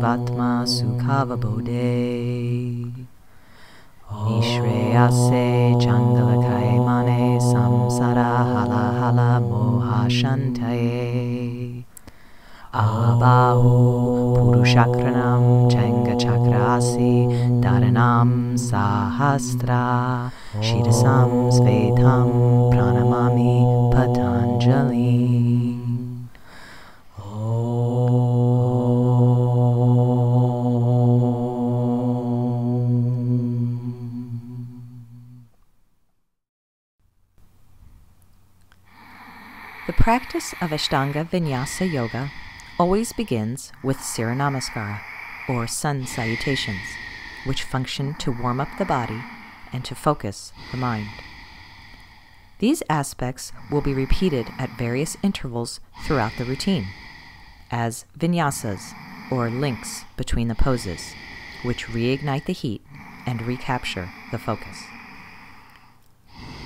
Suvatma Sukhavabode. Nishreyase Changalakaimane Samsara Hala Hala Mohashantaye. Abahu Purushakranam Changa Chakrasi Dharanam Sahasra Shirasam Svetam Pranamami Patanjali. The practice of Ashtanga Vinyasa Yoga always begins with Surya Namaskara, or sun salutations, which function to warm up the body and to focus the mind. These aspects will be repeated at various intervals throughout the routine, as vinyasas, or links between the poses, which reignite the heat and recapture the focus.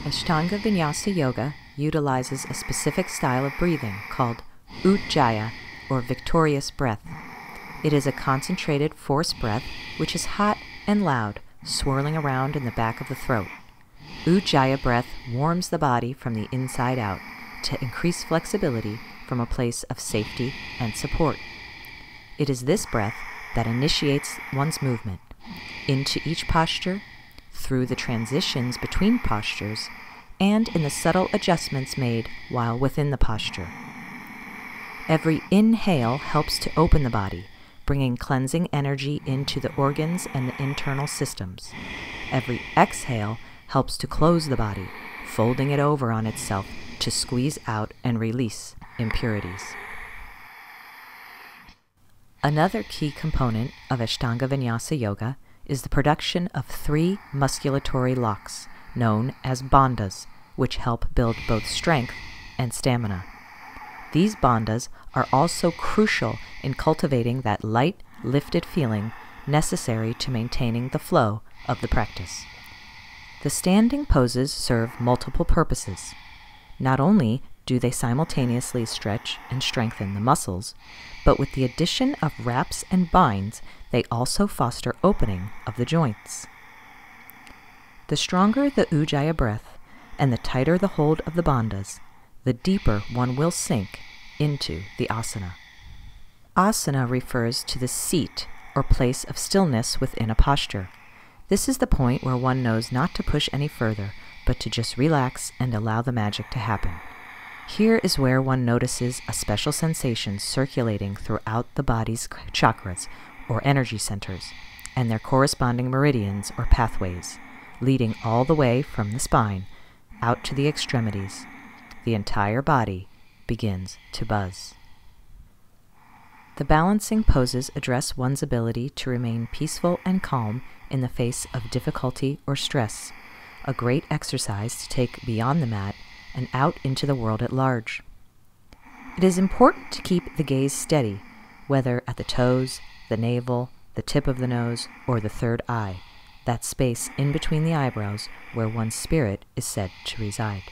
Ashtanga Vinyasa Yoga utilizes a specific style of breathing called Ujjayi, or victorious breath. It is a concentrated forced breath which is hot and loud, swirling around in the back of the throat. Ujjayi breath warms the body from the inside out to increase flexibility from a place of safety and support. It is this breath that initiates one's movement into each posture, through the transitions between postures, and in the subtle adjustments made while within the posture. Every inhale helps to open the body, bringing cleansing energy into the organs and the internal systems. Every exhale helps to close the body, folding it over on itself to squeeze out and release impurities. Another key component of Ashtanga Vinyasa Yoga is the production of 3 musculatory locks, known as bandhas, which help build both strength and stamina. These bandhas are also crucial in cultivating that light, lifted feeling necessary to maintaining the flow of the practice. The standing poses serve multiple purposes. Not only do they simultaneously stretch and strengthen the muscles, but with the addition of wraps and binds, they also foster opening of the joints. The stronger the Ujjayi breath and the tighter the hold of the bandhas, the deeper one will sink into the asana. Asana refers to the seat or place of stillness within a posture. This is the point where one knows not to push any further, but to just relax and allow the magic to happen. Here is where one notices a special sensation circulating throughout the body's chakras, or energy centers, and their corresponding meridians or pathways, leading all the way from the spine out to the extremities. The entire body begins to buzz. The balancing poses address one's ability to remain peaceful and calm in the face of difficulty or stress, a great exercise to take beyond the mat and out into the world at large. It is important to keep the gaze steady, whether at the toes, the navel, the tip of the nose, or the third eye, that space in between the eyebrows where one's spirit is said to reside.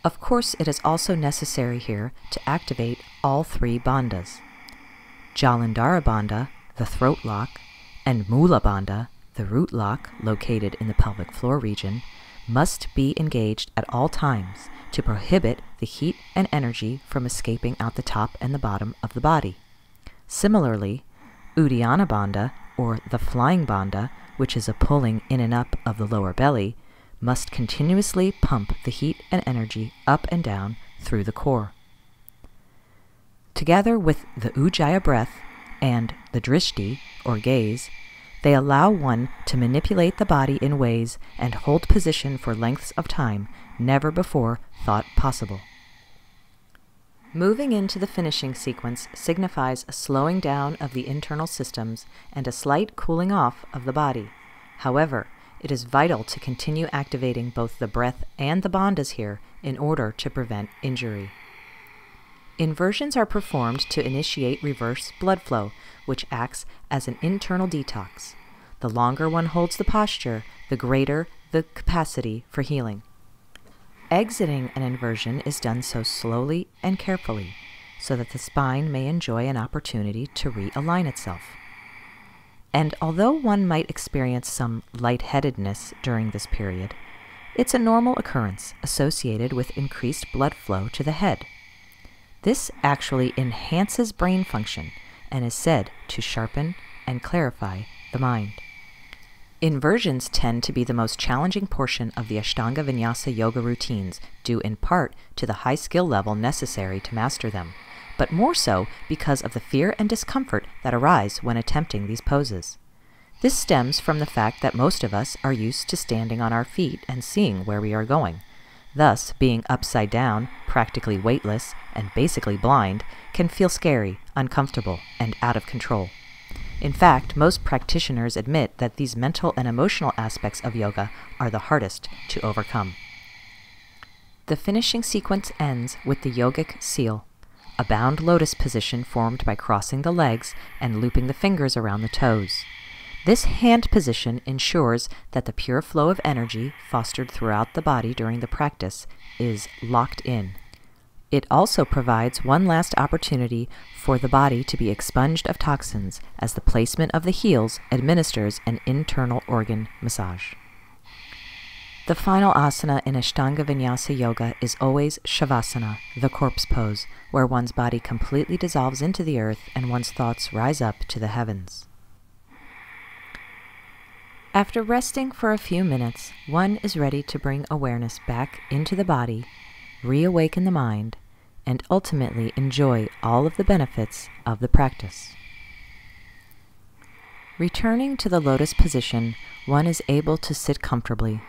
Of course, it is also necessary here to activate all 3 bandhas. Jalandhara bandha, the throat lock, and Mula bandha, the root lock located in the pelvic floor region, must be engaged at all times to prohibit the heat and energy from escaping out the top and the bottom of the body. Similarly, Uddiyana bandha, or the flying bandha, which is a pulling in and up of the lower belly, must continuously pump the heat and energy up and down through the core. Together with the Ujjayi breath and the drishti, or gaze, they allow one to manipulate the body in ways and hold position for lengths of time never before thought possible. Moving into the finishing sequence signifies a slowing down of the internal systems and a slight cooling off of the body. However, it is vital to continue activating both the breath and the bandhas here in order to prevent injury. Inversions are performed to initiate reverse blood flow, which acts as an internal detox. The longer one holds the posture, the greater the capacity for healing. Exiting an inversion is done so slowly and carefully, so that the spine may enjoy an opportunity to realign itself. And although one might experience some lightheadedness during this period, it's a normal occurrence associated with increased blood flow to the head. This actually enhances brain function and is said to sharpen and clarify the mind. Inversions tend to be the most challenging portion of the Ashtanga Vinyasa yoga routines, due in part to the high skill level necessary to master them, but more so because of the fear and discomfort that arise when attempting these poses. This stems from the fact that most of us are used to standing on our feet and seeing where we are going. Thus, being upside down, practically weightless, and basically blind can feel scary, uncomfortable, and out of control. In fact, most practitioners admit that these mental and emotional aspects of yoga are the hardest to overcome. The finishing sequence ends with the yogic seal, a bound lotus position formed by crossing the legs and looping the fingers around the toes. This hand position ensures that the pure flow of energy fostered throughout the body during the practice is locked in. It also provides one last opportunity for the body to be expunged of toxins, as the placement of the heels administers an internal organ massage. The final asana in Ashtanga Vinyasa Yoga is always Shavasana, the corpse pose, where one's body completely dissolves into the earth and one's thoughts rise up to the heavens. After resting for a few minutes, one is ready to bring awareness back into the body, reawaken the mind, and ultimately enjoy all of the benefits of the practice. Returning to the lotus position, one is able to sit comfortably.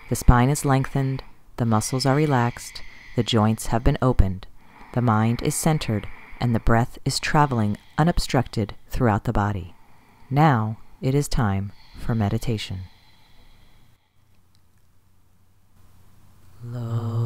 The spine is lengthened, the muscles are relaxed, the joints have been opened, the mind is centered, and the breath is traveling unobstructed throughout the body. Now it is time for meditation. Low.